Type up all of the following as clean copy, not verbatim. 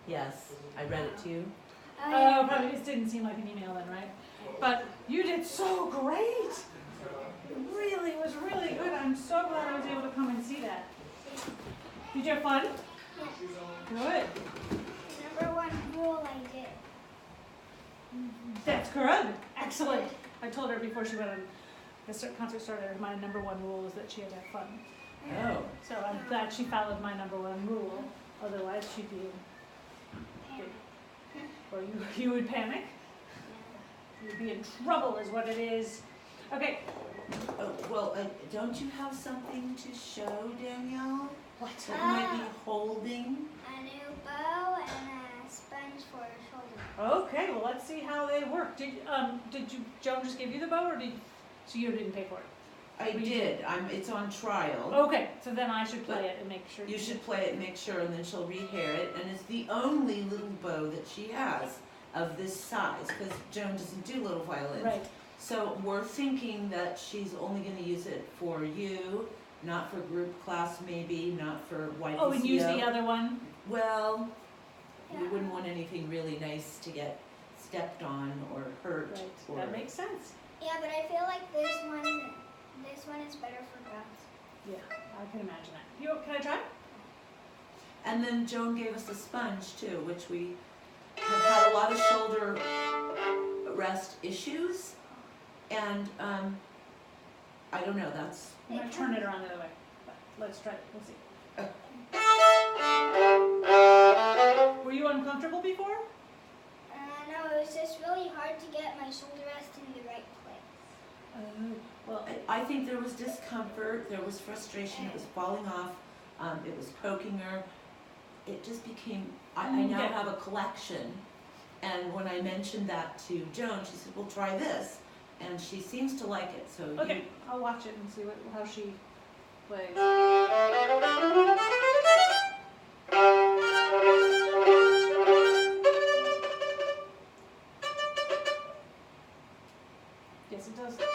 Yes, I read it to you. Oh, probably just didn't seem like an email then, right? But you did so great. It really was really good. I'm so glad I was able to come and see that. Did you have fun? Good. Number one rule I did. That's good. Excellent. I told her before she went on the concert started, my number one rule is that she had to have fun. Oh. So I'm glad she followed my number one rule. Otherwise, she'd be or you would panic. You'd be in trouble, is what it is. Okay. Oh, well, don't you have something to show, Danielle? What? That you might be holding? A new bow and a sponge for her shoulder. Okay. Well, let's see how they work. Did Joan just give you the bow, or so you didn't pay for it? I did. It's on trial. Okay. So then I should play it and make sure. You should play it and make sure, and then she'll rehair it. And it's the only little bow that she has of this size, because Joan doesn't do little violins. Right. So we're thinking that she's only going to use it for you, not for group class maybe, not for YPCO. Oh, and use the other one? Well, we wouldn't want anything really nice to get stepped on or hurt. Right. Or That makes sense. Yeah, but I feel like this one is better for girls. Yeah, I can imagine that. Can I try? And then Joan gave us a sponge too, which we have had a lot of shoulder rest issues. And I don't know, that's... I'm going to turn it around the other way. But let's try it. Let's see. Were you uncomfortable before? No, it was just really hard to get my shoulder rest in the right place. Well, I think there was discomfort, there was frustration, it was falling off, it was poking her. It just became, I now have a collection. And when I mentioned that to Joan, she said, well, try this. And she seems to like it, so okay, I'll watch it and see how she plays. Yes, it does. Can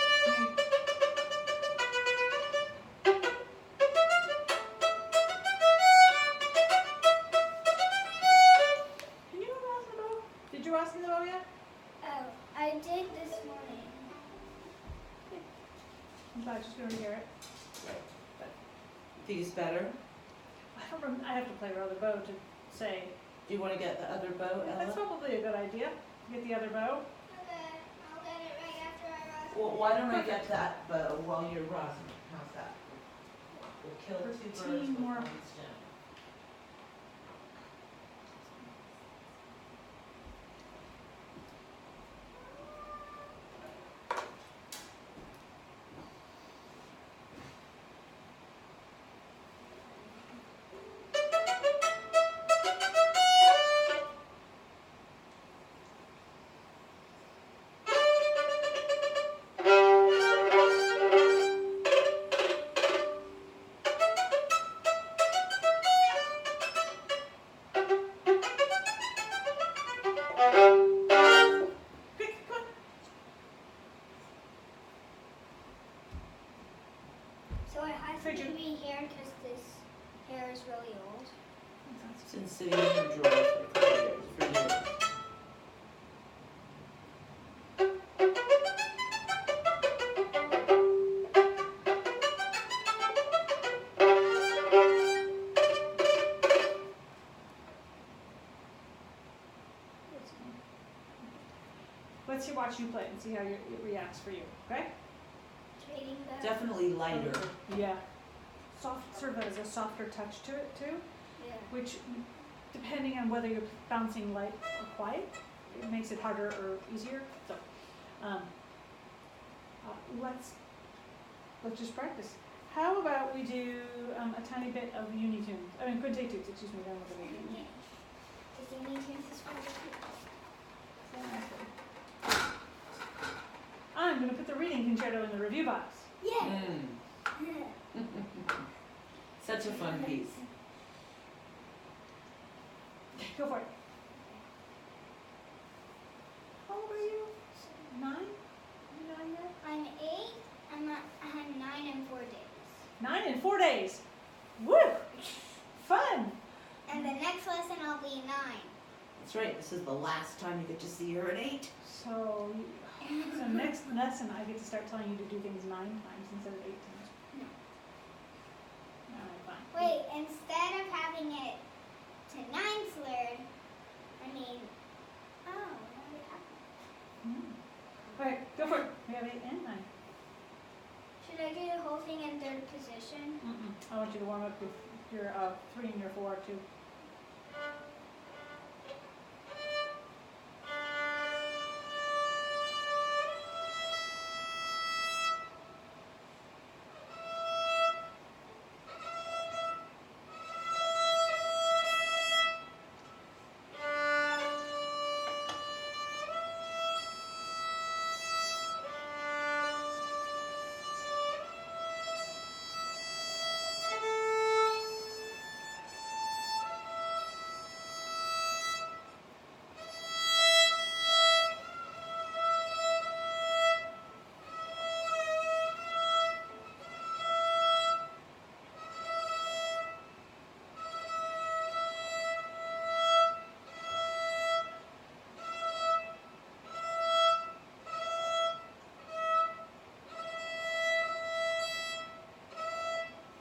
you ask the bow? Did you ask me the bow yet? Oh, I did this morning. I'm glad she's going to hear it. think it's better. I don't remember, I have to play her other bow to say. Do you want to get the other bow, Ella? That's probably a good idea. Get the other bow. Okay, I'll get it right after I rosin. Well, why don't I get that bow while you're rosin? How's that? We'll kill two birds with Teamwork. one stone. Quick, come on. So it has to Fidget. be here because this hair is really old. It's been sitting in her drawer for a couple years, for years. Let's see, watch you play and see how it reacts for you, okay? Trading the Definitely lighter. Yeah. Soft, sort of has a softer touch to it too, yeah. which depending on whether you're bouncing light or quiet, it makes it harder or easier. So, let's just practice. How about we do a tiny bit of Uni Tunes? I mean, Quinte Tunes, excuse me, then with the Uni Tunes. Is the knee chances for the I'm going to put the reading concerto in the review box. Yeah. Mm. Yeah. Such a fun piece. Go for it. How old are you? 9? Are you 9 yet? I'm 8. I'm 9 in 4 days. 9 in 4 days. Woo! Fun! And the next lesson I'll be 9. That's right, this is the last time you get to see her at 8. So, so next lesson, I get to start telling you to do things 9 times instead of 8 times. No. Alright, fine. Wait, instead of having it to 9's learn, I mean, oh, what did happen? Alright, go for it. We have 8 and 9. Should I do the whole thing in third position? I want you to warm up your 3 and your 4 too.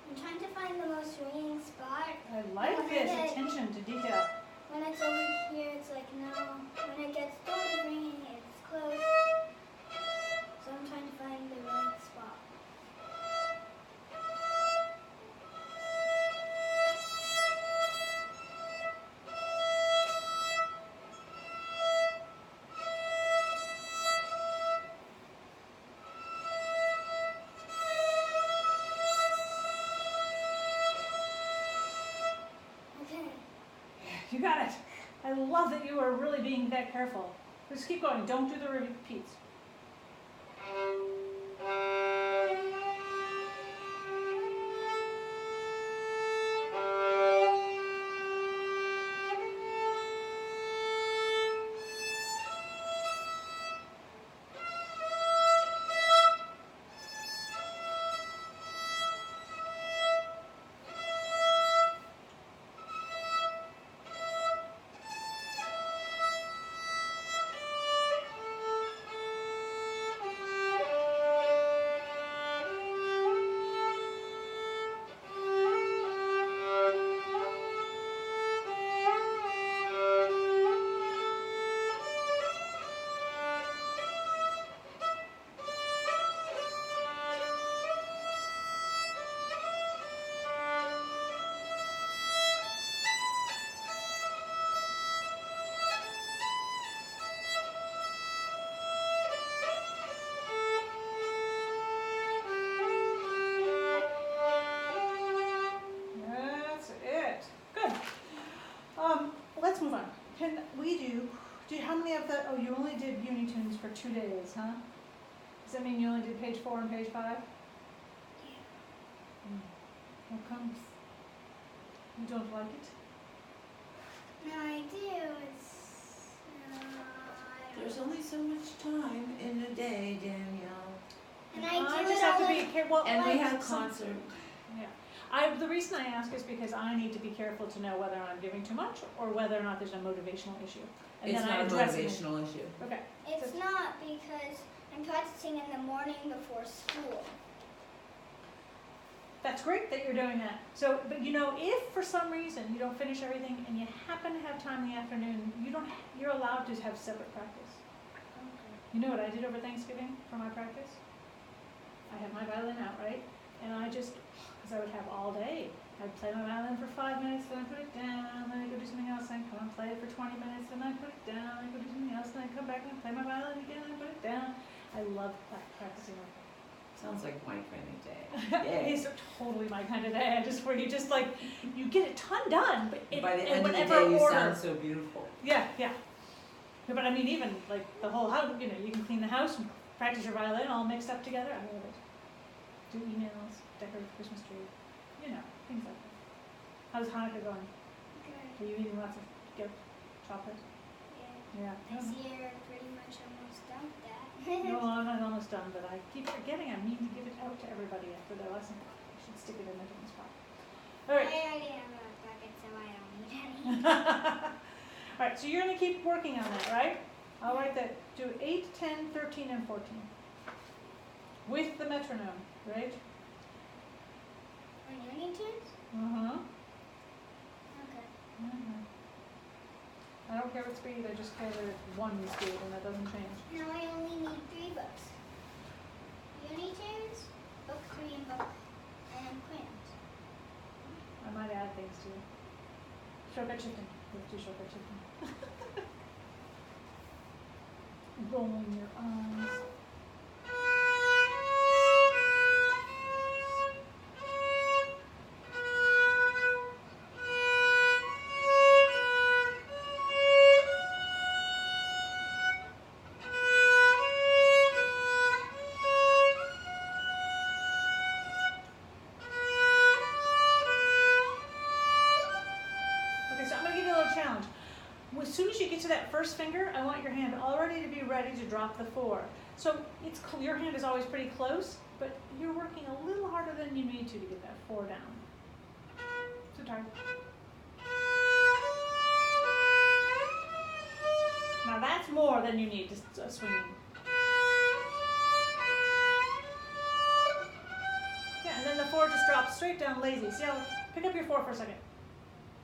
I'm trying to find the most ringing spot. I like this attention to detail. When it's over here, it's like no. When it gets sort of ringing, it's close. So I'm trying to find the right spot. Okay. You got it. I love that you are really being that careful. Just keep going. Don't do the repeats. That's it. Good. Let's move on. Can we do how many of the, oh, you only did Unitunes for 2 days, huh? Does that mean you only did page 4 and page 5? How come? You don't like it? No, I do. It's. I don't There's know. only so much time in a day, Danielle. And I do just it have all to be careful. And we like have some- concert. Yeah. The reason I ask is because I need to be careful to know whether I'm giving too much or whether or not there's a motivational issue. And It's then I not a address it. motivational issue. Okay. It's not because I'm practicing in the morning before school. That's great that you're doing that. So, but you know, if for some reason you don't finish everything and you happen to have time in the afternoon, you're allowed to have separate practice. You know what I did over Thanksgiving for my practice? I had my violin out, right? And I just, because I would have all day. I'd play my violin for 5 minutes, then I'd put it down, then I'd go do something else, then I'd come and play it for 20 minutes, then I'd put it down, then I'd go do something else, then I'd come back and play my violin again, and put it down. I love practicing like that. Sounds like my kind of day. It is totally my kind of day. Where you just like, you get a ton done, but By the in end of the whatever day, you order. sound so beautiful. Yeah, yeah. No, but I mean, even like the whole house, you know, you can clean the house and practice your violin all mixed up together. I love it. Do emails, decorate the Christmas tree, you know, things like that. How's Hanukkah going? Good. Are you eating lots of chocolate? Yeah. Yeah. This year, pretty much almost done with that. No, I'm not almost done, but I keep forgetting I need to give it out to everybody after their lesson. I should stick it in a different spot. All right. I already have a bucket, so I don't need any. All right, right, so you're going to keep working on that, right? I'll write that. Do 8, 10, 13, and 14. With the metronome, right? On Looney Tunes? Uh-huh. Okay. I don't care what speed, I just care that it's one speed and that doesn't change. Now I only need 3 books. Looney Tunes, book 3 and book and crayons. I might add things to you. Shortcut shifting. Let's do shortcut shifting. Rolling your eyes. As soon as you get to that first finger, I want your hand already to be ready to drop the 4. So it's your hand is always pretty close, but you're working a little harder than you need to get that 4 down. So tired. Now that's more than you need to swinging. Yeah, and then the 4 just drops straight down lazy. See how? Pick up your 4 for a second.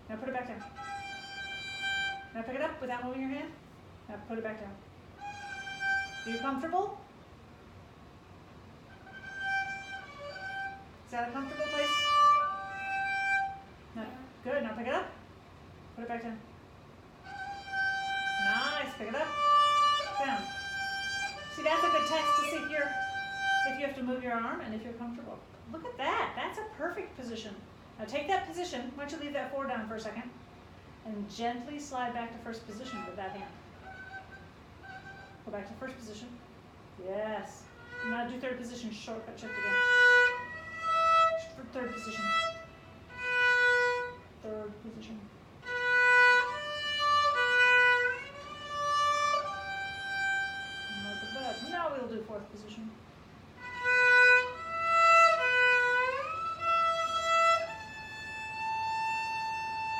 Now put it back down. Now pick it up without moving your hand. Now put it back down. Are you comfortable? Is that a comfortable place? No. Good. Now pick it up. Put it back down. Nice. Pick it up. Down. See, that's a good test to see if you have to move your arm and if you're comfortable. Look at that. That's a perfect position. Now take that position. Why don't you leave that 4 down for a second? And gently slide back to first position with that hand. Go back to first position. Yes. Now do third position, shortcut shift again. For third position. Third position. Not bad. Now we'll do fourth position.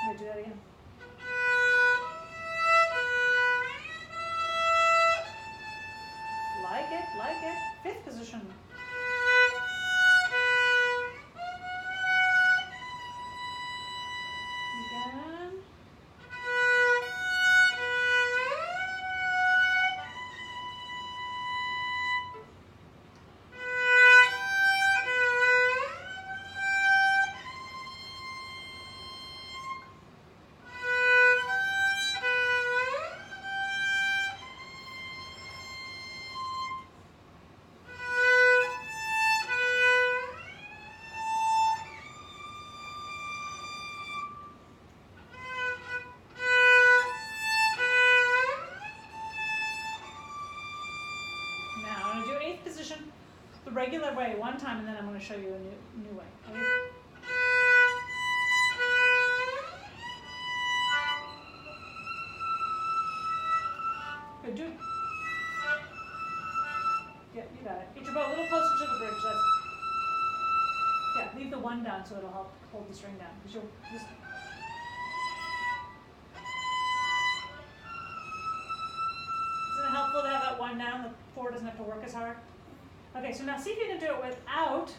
We'll do that again. Like it. Fifth position. Again. The regular way one time, and then I'm going to show you a new way. Okay? Good, do. Yeah, you got it. Get your bow a little closer to the bridge. Yeah, leave the 1 down so it'll help hold the string down. Because you'll just. Isn't it helpful to have that 1 down? The 4 doesn't have to work as hard. Okay, so now see if you can do it without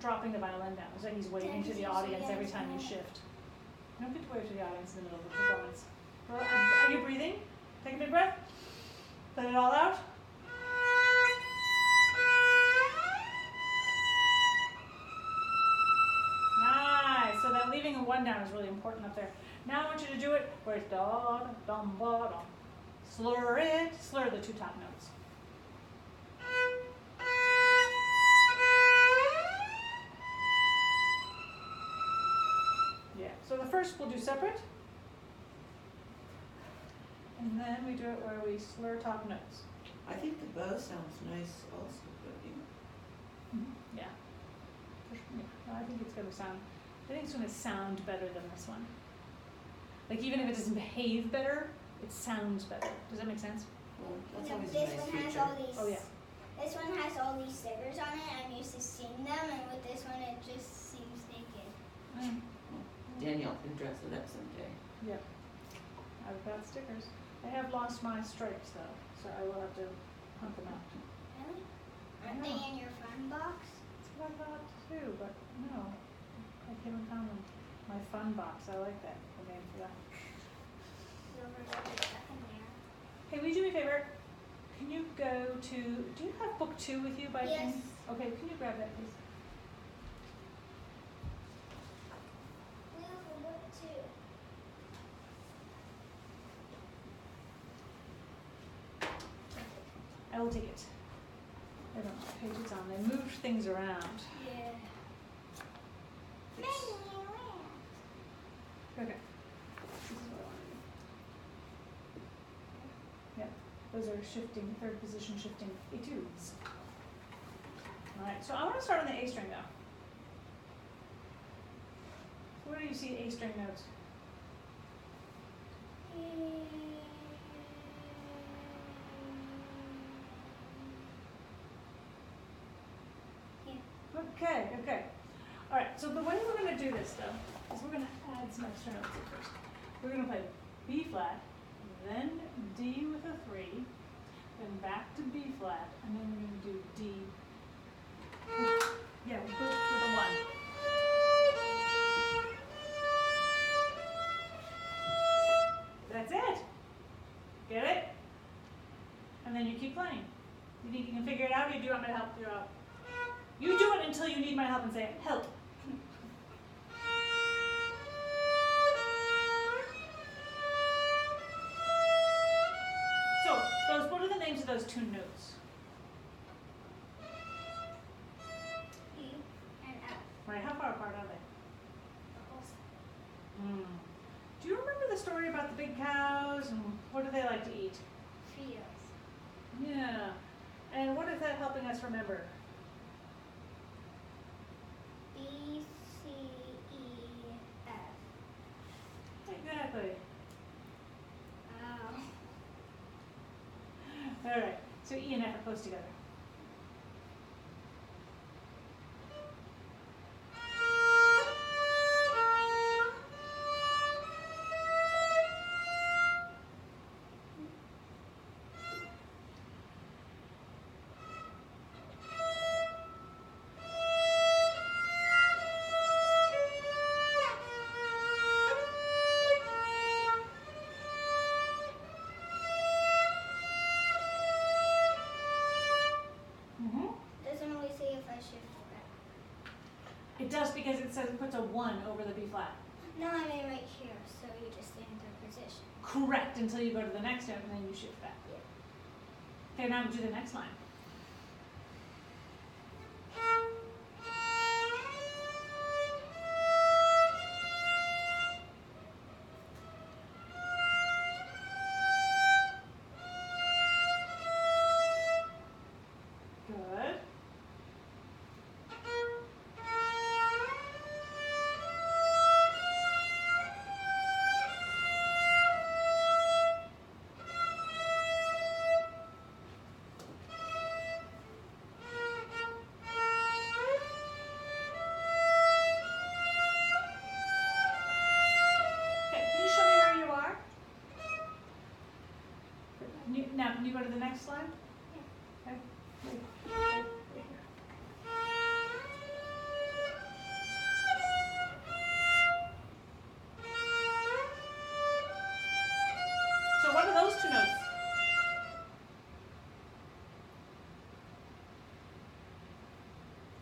dropping the violin down. It's like he's waving to the audience every time you shift. You don't get to wave to the audience in the middle of the performance. Are you breathing? Take a big breath. Let it all out. Nice. So that leaving a 1 down is really important up there. Now I want you to do it where it's da, dum, ba, dum. Slur it. Slur the 2 top notes. Yeah, so the first we'll do separate. And then we do it where we slur top notes. I think the bow sounds nice also, but you know. Yeah. I think it's going to sound better than this one. Like even if it doesn't behave better, it sounds better. Does that make sense? Well, that's Yeah, always a this nice one feature. has all these. Oh yeah. This one has all these stickers on it. I'm used to seeing them, and with this one, it just seems naked. Mm. Danielle else can dress it up someday. Yep. I've got stickers. I have lost my stripes though, so I will have to hunt them out. Really? I Aren't know. they in your fun box? That's what I thought too, but no. I came and found them. My fun box, I like that, the name for that. You'll remember stuff in there. Hey, will you do me a favor? Can you go to, do you have book 2 with you by Yes. chance? Okay, can you grab that please? We have a book too. I will take it. I don't know what page it's on. They moved things around. Yeah. It's- Okay. This is what I want to do. Yep, those are shifting, third position shifting etudes. Alright, so I want to start on the A string though. Where do you see A string notes? Okay, okay. Alright, so the way we're going to do this though, is we're going to add some extra notes at first. We're going to play B flat, then D with a 3, then back to B flat, and then we're going to do D. Yeah, with a 1. That's it. Get it? And then you keep playing. You think you can figure it out, or do you want me to help you out? You do it until you need my help and say, help. So, what are the names of those 2 notes? E and F. Right, how far apart are they? Also Do you remember the story about the big cows and what do they like to eat? fields. Yeah. And what is that helping us remember? B, C, E, F. Exactly. Oh. All right. So E and F are close together. Doesn't really say if I shift it back. It does because it says it puts a 1 over the B flat. No, I mean right here, so you just stay in third position. Correct, until you go to the next note and then you shift back. Okay, now do the next line. Good. Okay, can you show me where you are? Now, can you go to the next slide? Okay. Right here. So what are those 2 notes?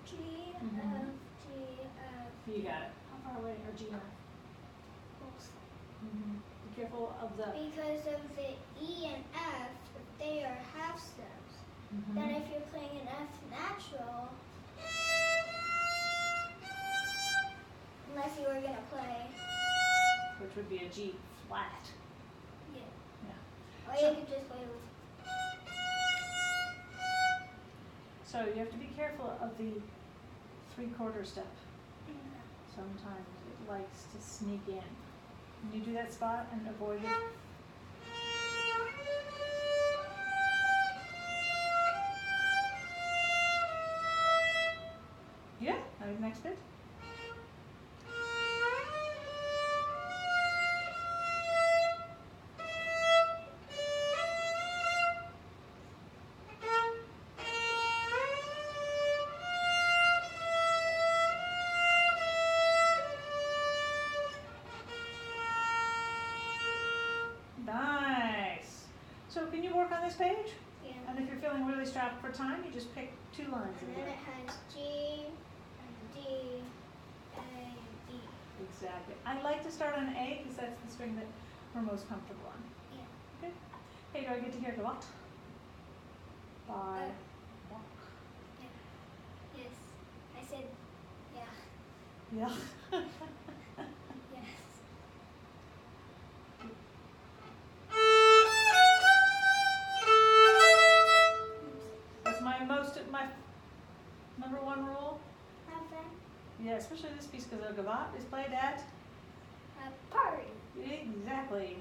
G, Mhm. F, G, F. You got it. How far away are G and F? Be careful of the. Because of the E and F, if they are half steps. Then if you're playing an F natural, unless you were gonna play, Which would be a G flat. yeah. Yeah. Or So- you could just play with. So you have to be careful of the 3/4 step. Sometimes it likes to sneak in. Can you do that spot and avoid it? Yeah, next bit. this page? Yeah. And if you're feeling really strapped for time, you just pick 2 lines in And then there. it has G and D and E. Exactly. I like to start on A because that's the string that we're most comfortable on. Yeah. Okay. Hey, do I get to hear what? By walk. Yes. I said, yeah. Yeah. Yes. That's my number 1 rule. Have fun. Yeah, especially this piece because the gavotte is played at. A party. Exactly.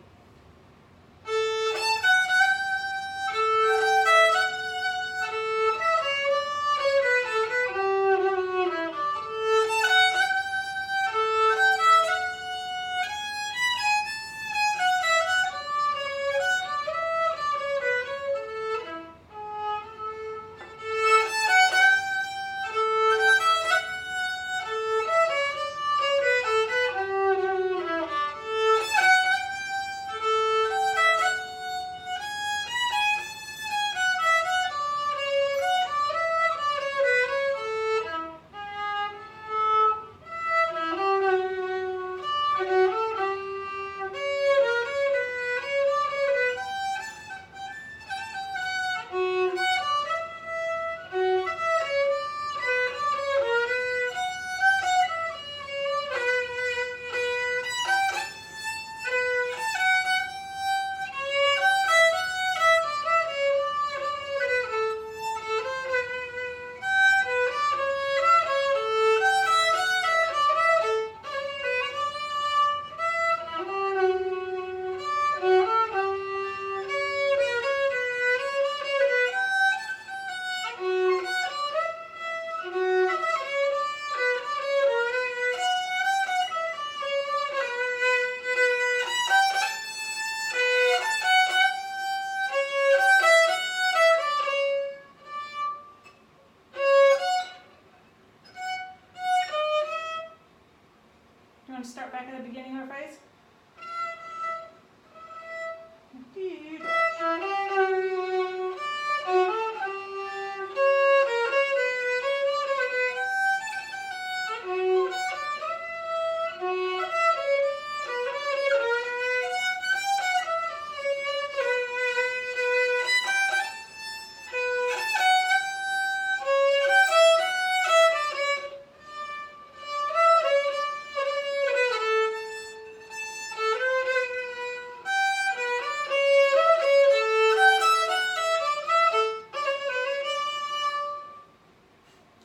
You want to start back at the beginning of the phrase?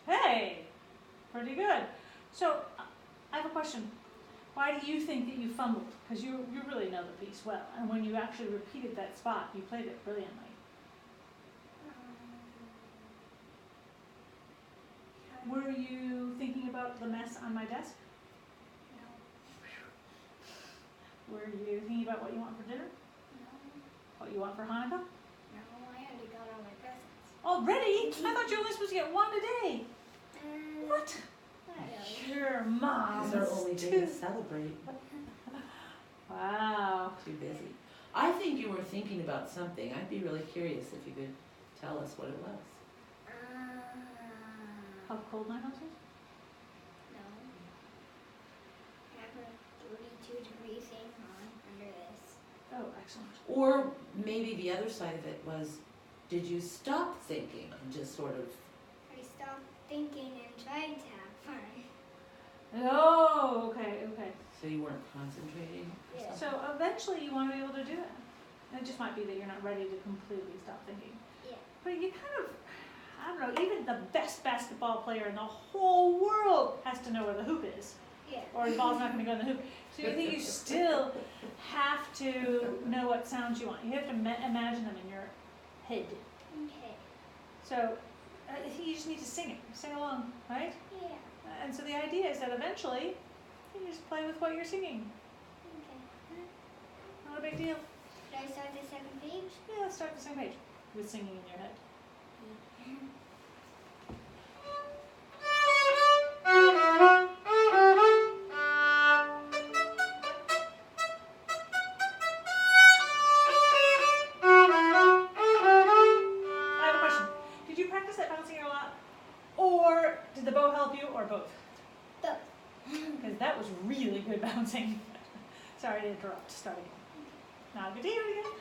Hey, pretty good. So, I have a question. Why do you think that you fumbled? Because you really know the piece well, and when you actually repeated that spot, you played it brilliantly. Were you thinking about the mess on my desk? No. Were you thinking about what you want for dinner? No. What you want for Hanukkah? No. I already got all my presents. Already? I thought you were only supposed to get 1 a day. What? Not really. Your mom. It's our only day to celebrate. Wow. Too busy. I think you were thinking about something. I'd be really curious if you could tell us what it was. How cold my house is? No. I have a 32-degree thing on under this. Oh, excellent. Or maybe the other side of it was, did you stop thinking and just sort of, I stopped thinking and tried to have fun. Oh, okay. so you weren't concentrating? or Yeah. something? So eventually you want to be able to do that. And it just might be that you're not ready to completely stop thinking. Yeah. But you kind of, I don't know, even the best basketball player in the whole world has to know where the hoop is, Yeah. or the ball's not going to go in the hoop. So you think you still have to know what sounds you want. You have to imagine them in your head. Okay. So I think you just need to sing along, right? Yeah. And so the idea is that eventually you just play with what you're singing. Okay. Not a big deal. Should I start the second page? Yeah, let's start the same page with singing in your head. help you, or both? Both. Because that was really good bouncing. Sorry to interrupt. Start again. Now good to hear it again.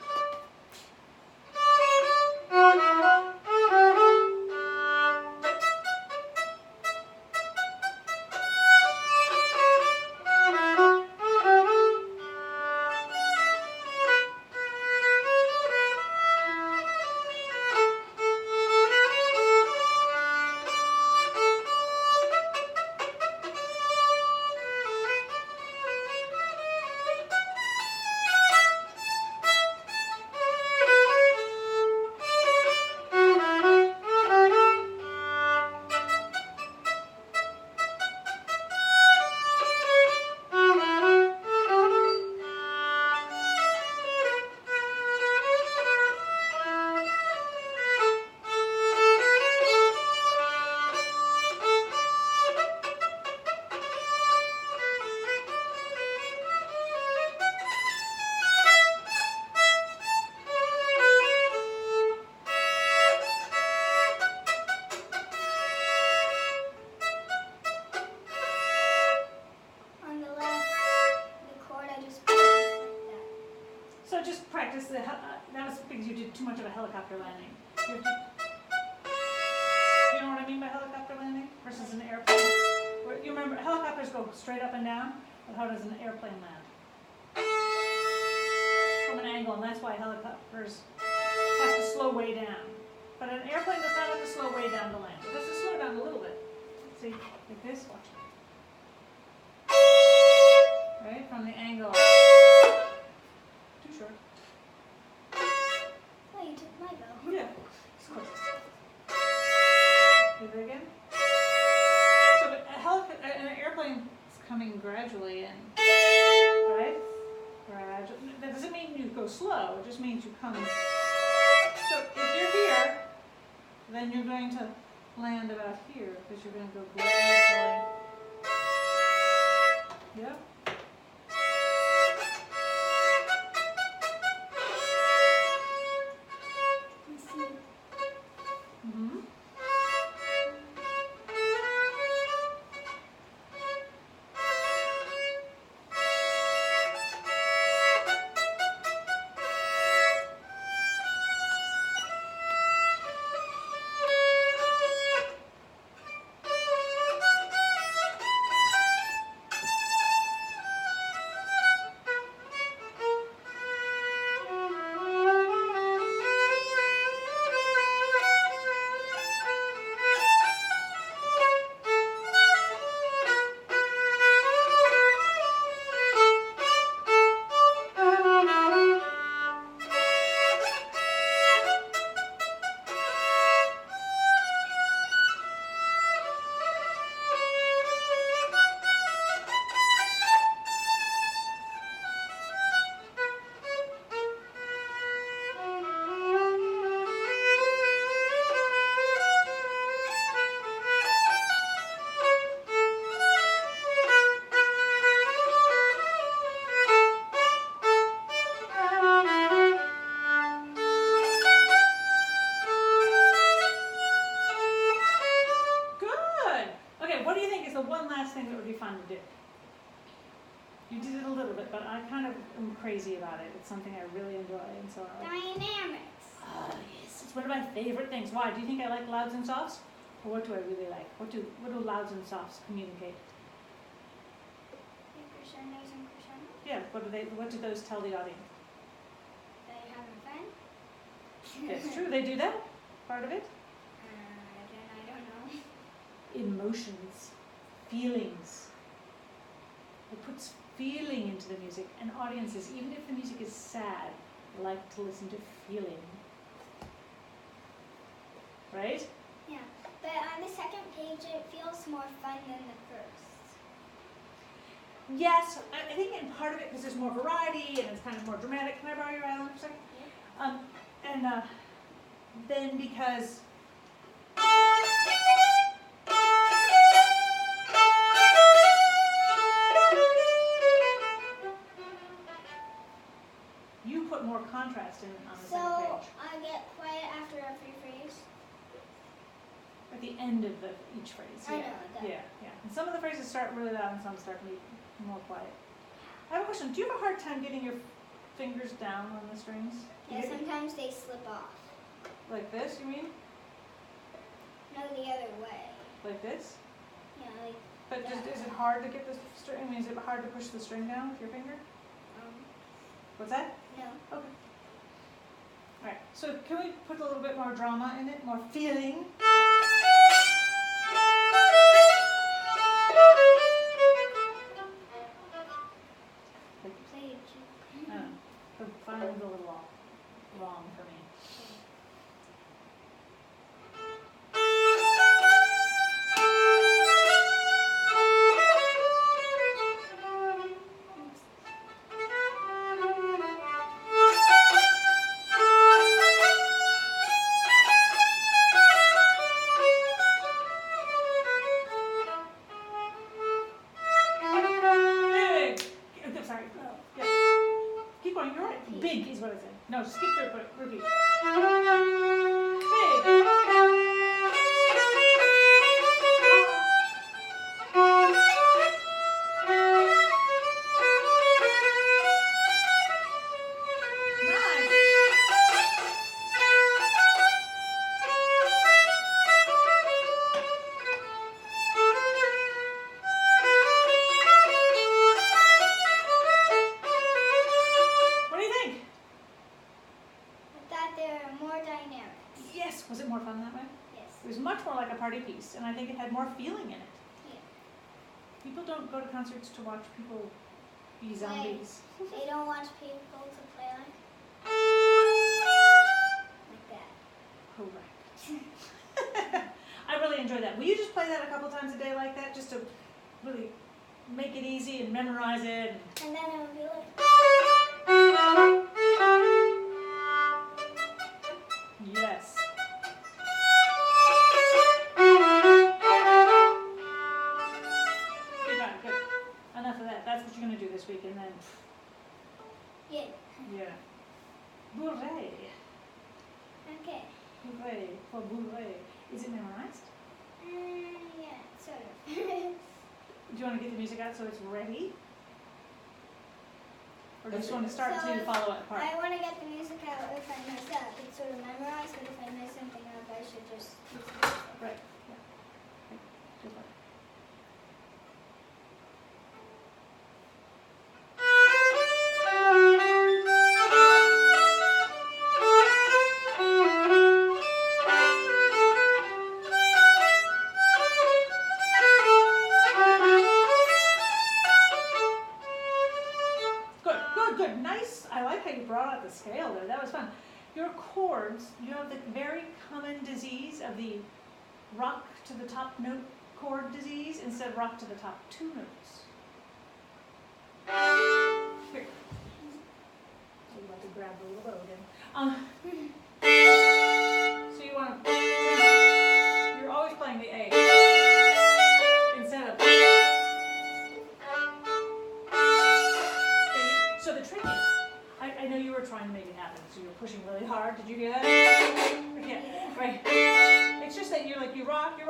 On the left, the chord I just played like that. So just practice the. That was because you did too much of a helicopter landing. You have to- you know what I mean by helicopter landing versus an airplane? Where, you remember helicopters go straight up and down, but how does an airplane land? From an angle, and that's why helicopters have to slow way down. But an airplane does not have to slow way down to land. It has to slow down a little bit. See, like this. Watch. Right from the angle. Too short. Oh, you took my bow. Yeah. It's close. Do it again. So an airplane is coming gradually in, right? Gradually. That doesn't mean you go slow. It just means you come. So if you're here, then you're going to land about here because you're going to go gradually. Yep. Let's see. Mm-hmm. You did it a little bit, but I kind of am crazy about it. It's something I really enjoy, and so I like. Dynamics. Oh, yes, it's one of my favorite things. Why? Do you think I like louds and softs? Or what do I really like? What do louds and softs communicate? Crescendos and crescendos. Yeah, what do those tell the audience? That you're having fun. It's true, they do that. Part of it. Then I don't know. Emotions, feelings. It puts feeling into the music, and audiences, even if the music is sad, like to listen to feeling. Right? Yeah, but on the second page it feels more fun than the first. Yes, I think in part of it because there's more variety and it's kind of more dramatic. Can I borrow your island for a second? Yeah. Then because you put more contrast in on the So second page. I get quiet after every phrase. at the end of each phrase. I Yeah. know that. Yeah. And some of the phrases start really loud and some start to be more quiet. I have a question. Do you have a hard time getting your fingers down on the strings? Yeah, sometimes they slip off. Like this, you mean? No, the other way. Like this? Yeah, like, But is it hard to get the string? I mean, is it hard to push the string down with your finger? What's that? no. Okay. Alright, so can we put a little bit more drama in it? More feeling? Play it, Ju- I don't know. The violins a little long for me. Big! I'm sorry. Yeah. Keep going. You're right. Big is what I said. No, skip through it, but repeat. Big. What do you think? I thought they were more dynamic. Yes. Was it more fun that way? Yes. It was much more like a party piece, and I think it had more feeling in it. Yeah. People don't go to concerts to watch people be zombies. They don't want people to play like that. Correct. I really enjoy that. Will you just play that a couple times a day like that, just to really make it easy and memorize it? And then it would be like, Yes. You got it. Good. Enough of that. That's what you're going to do this week, and then, yeah. yeah. Bourrée. Okay. Bourrée. For bourrée. Is it memorized? Yeah, sort of. Do you want to get the music out so it's ready? Or do you just want to start So until you follow it apart? I want to get the music out if I mess up. It's sort of memorized, but if I mess something up, I should just use the music. Right. Yeah. Okay. Good luck. Good. Nice. I like how you brought out the scale there. That was fun. Your chords, you have the very common disease of the rock to the top note chord disease instead of rock to the top two notes. Here. So you want to grab the little bow again. So you want to, you're always playing the A instead of. So the trick is, I know you were trying to make it happen, so you're pushing really hard. Did you hear that? Yeah, right. It's just that you're like, you rock, and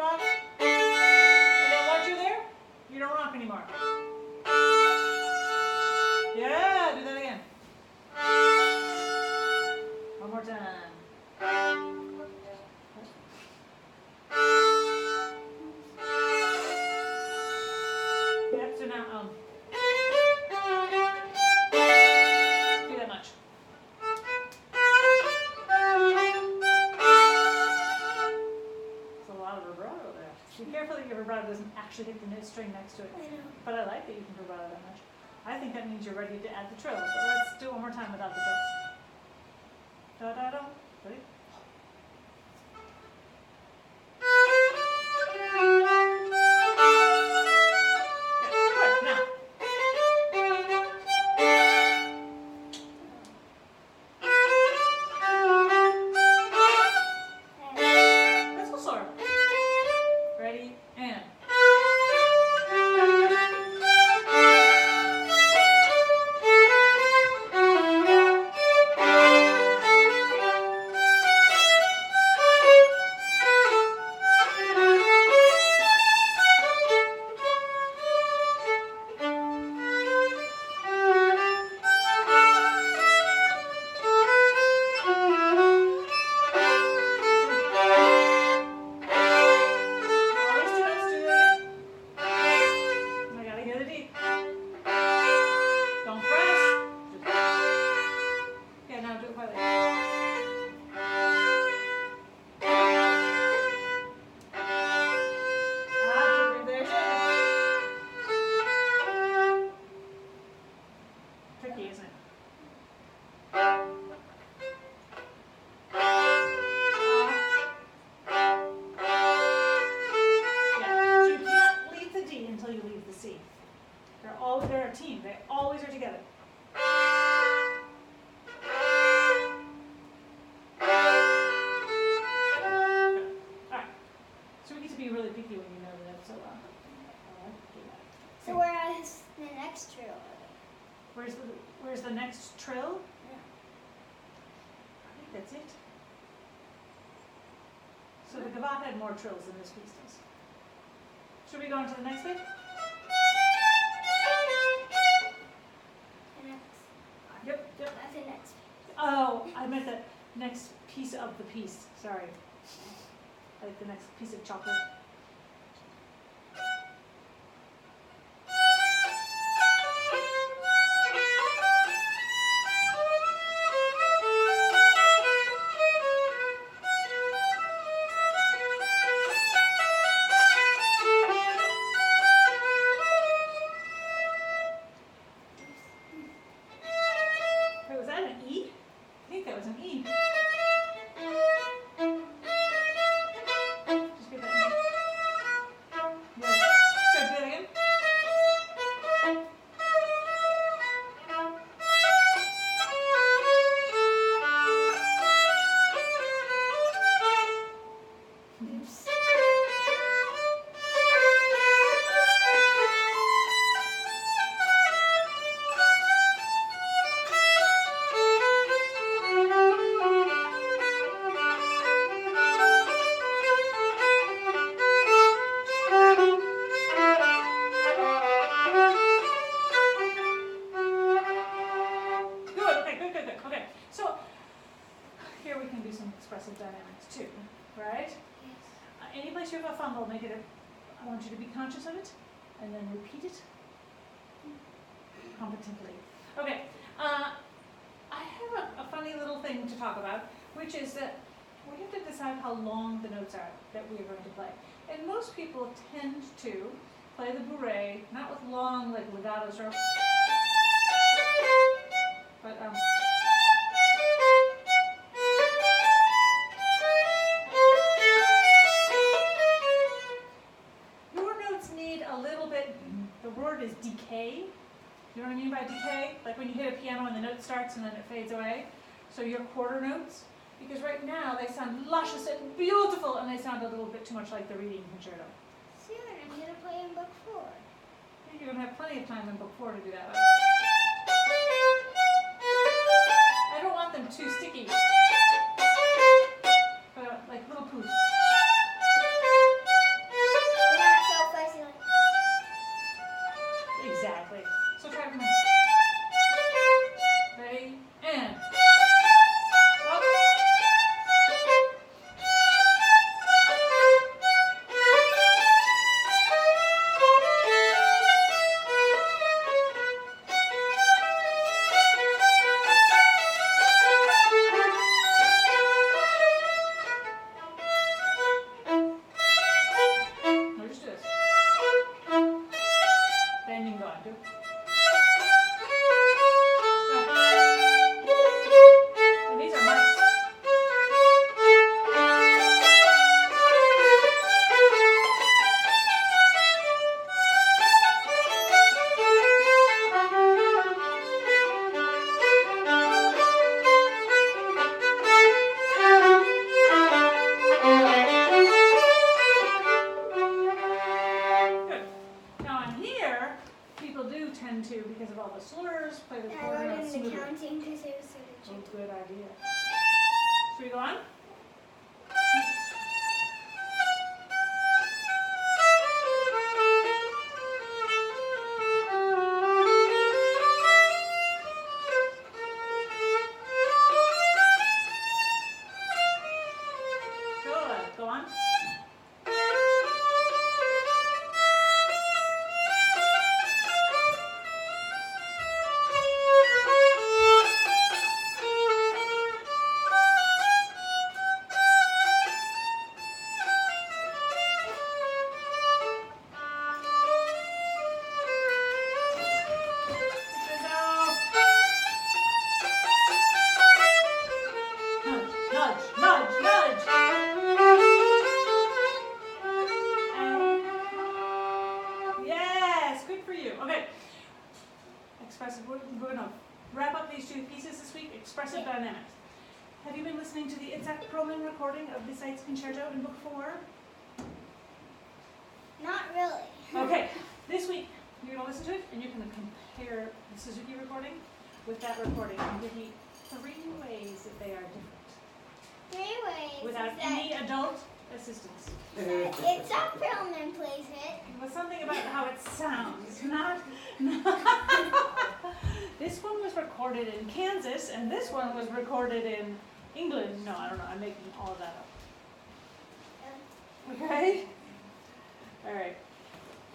then once you're there, you don't rock anymore. Yeah, do that again. One more time. Yeah, so now, do that much. It's a lot of vibrato there. Be careful that your vibrato doesn't actually hit the note string next to it. I know. But I like that you can vibrato that much. I think that means you're ready to add the trill. So let's do it one more time without the trill. Da da da. Ready? Good. Now. Let's go slower. Ready? And. They're a team. They always are together. Alright. So we get to be really picky when you know that so well. I like to do that. So where's the next trill? Where's the next trill? Yeah. I think that's it. So the gavotte had more trills than this piece does. Should we go on to the next page? The next. Yep. That's the next. Oh, I meant the next piece of the piece. Sorry. Like the next piece of chocolate. Wait, was that an E? I think that was an E. Just get that in. Yeah. Good, do that again. Oops. Good. Okay, so here we can do some expressive dynamics too, right? Any place you have a fumble, I want you to be conscious of it, and then repeat it competently. Okay, I have a funny little thing to talk about, which is that we have to decide how long the notes are that we are going to play. And most people tend to play the bourrée, not with long, like legato sort of, but your notes need a little bit, the word is decay. You know what I mean by decay? Like when you hit a piano and the note starts and then it fades away. So your quarter notes, because right now they sound luscious and beautiful and they sound a little bit too much like the reading concerto. Soon I'm going to play in book 4. I think you're going to have plenty of time in book 4 to do that. I don't want them too sticky. But like little poofs. They're not so fuzzy like. Exactly. So try them. Ready? And. Up. No, just do this. Then you can go on. Do. And these are mics. Good. Now on here, people do tend to, because of all the slurs, play the I quarter learned notes in the smoother. counting because it was sort of Oh, tricky. good idea. Should we go on? Good. Go on. Nudge, nudge, nudge. Yes, good for you. Okay, we're gonna wrap up these two pieces this week, expressive dynamics. Have you been listening to the Itzhak Perlman recording of the Seitz Concerto in Book 4? Not really. Okay, this week you're gonna listen to it and you're gonna compare the Suzuki recording with that recording and give me 3 ways that they are different. 3 ways. Without any adult assistance. It's up Perlman plays it. With something about how it sounds, not This one was recorded in Kansas and this one was recorded in England. No, I don't know, I'm making all of that up. Okay? Alright.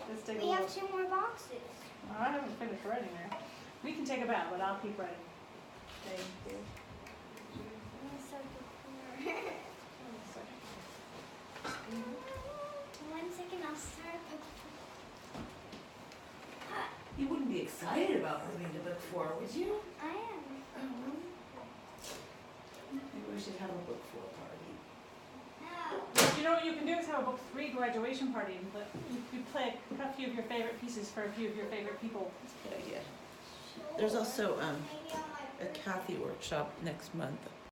Let's take a We look. have 2 more boxes. Oh, I haven't finished writing there. We can take a bow, but I'll keep writing. Thank you. I'm gonna start the corner. 1 second, I'll start book 4. You wouldn't be excited about moving to book 4, would you? I am. Maybe we should have a book 4 party. No. You know what you can do is have a book 3 graduation party and you play a few of your favorite pieces for a few of your favorite people. That's a good idea. There's also Maybe on my a Kathy workshop next month